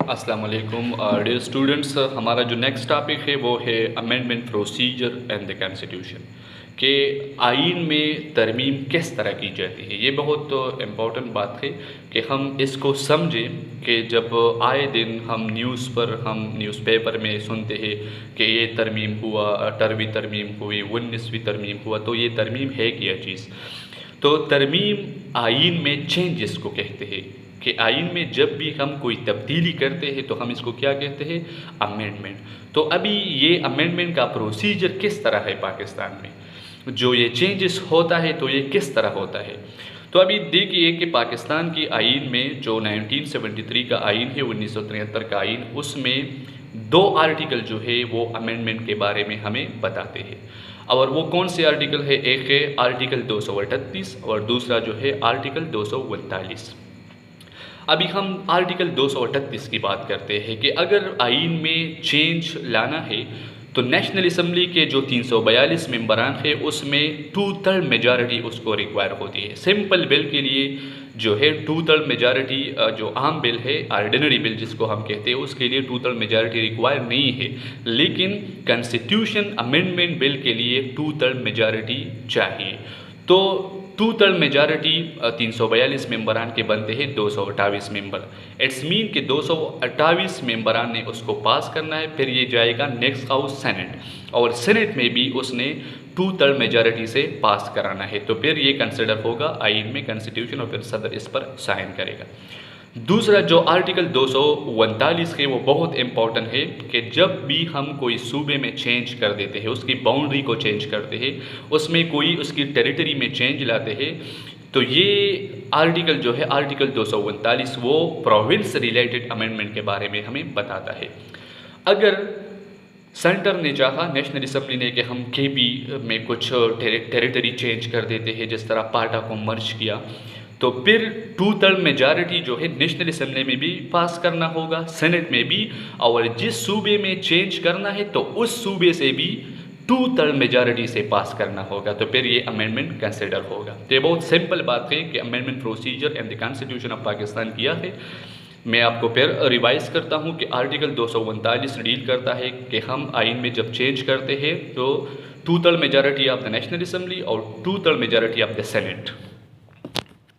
अस्सलाम वालेकुम dear students. हमारा जो नेक्स्ट टॉपिक है वो है amendment procedure and the constitution के आइन में तरमीम किस तरह की जाती है। ये बहुत इम्पोर्टेंट बात है कि हम इसको समझें कि जब आए दिन हम न्यूज़पेपर में सुनते हैं कि ये तरमीम हुआ, 18वीं तरमीम हुई, 19वीं तरमीम हुआ, तो ये तरमीम है क्या चीज़। तो तरमीम आइन में चेंजेस को कहते हैं कि आइन में जब भी हम कोई तब्दीली करते हैं तो हम इसको क्या कहते हैं, अमेंडमेंट। तो अभी ये अमेंडमेंट का प्रोसीजर किस तरह है पाकिस्तान में, जो ये चेंजेस होता है तो ये किस तरह होता है। तो अभी देखिए कि पाकिस्तान की आइन में जो 1973 का आइन है, 1973 का आइन, उसमें 2 आर्टिकल जो है वो अमेंडमेंट के बारे में हमें बताते हैं। और वो कौन से आर्टिकल है, एक है आर्टिकल 238 और दूसरा जो है आर्टिकल 239। अभी हम आर्टिकल 238 की बात करते हैं कि अगर आइन में चेंज लाना है तो नेशनल असम्बली के जो 342 मेंबरान है उसमें 2/3 मेजॉरिटी उसको रिक्वायर होती है। सिंपल बिल के लिए जो है 2/3 मेजॉरिटी, जो आम बिल है, ऑर्डिनरी बिल जिसको हम कहते हैं, उसके लिए 2/3 मेजॉरिटी रिक्वायर नहीं है। लेकिन कॉन्स्टिट्यूशन अमेंडमेंट बिल के लिए 2/3 मेजॉरिटी चाहिए। तो 2/3 मेजॉरिटी 342 मेंबरान के बनते हैं 228 मेंबर। इट्स मीन कि 228 मेंबरान ने उसको पास करना है, फिर ये जाएगा नेक्स्ट हाउस सेनेट, और सेनेट में भी उसने 2/3 मेजॉरिटी से पास कराना है। तो फिर ये कंसिडर होगा आइन में कॉन्स्टिट्यूशन और फिर सदर इस पर साइन करेगा। दूसरा जो आर्टिकल 239 है वो बहुत इम्पॉर्टेंट है कि जब भी हम कोई सूबे में चेंज कर देते हैं, उसकी बाउंड्री को चेंज करते हैं, उसमें कोई उसकी टेरिटरी में चेंज लाते हैं, तो ये आर्टिकल जो है आर्टिकल 239 वो प्रोविंस रिलेटेड अमेंडमेंट के बारे में हमें बताता है। अगर सेंटर ने चाहा, नेशनल असम्बली ने, कि हम केपी में कुछ टेरिटरी चेंज कर देते हैं, जिस तरह पाटा को मर्ज किया, तो फिर 2/3 मेजॉरिटी जो है नेशनल असम्बली में भी पास करना होगा, सेनेट में भी, और जिस सूबे में चेंज करना है तो उस सूबे से भी 2/3 मेजॉरिटी से पास करना होगा। तो फिर ये अमेंडमेंट कंसिडर होगा। तो ये बहुत सिंपल बात है कि amendment procedure and the constitution of Pakistan किया है। मैं आपको फिर रिवाइज करता हूँ कि आर्टिकल 239 डील करता है कि हम आइन में जब चेंज करते हैं तो 2/3 majority of the national assembly और 2/3 मेजॉरिटी ऑफ द सेनेट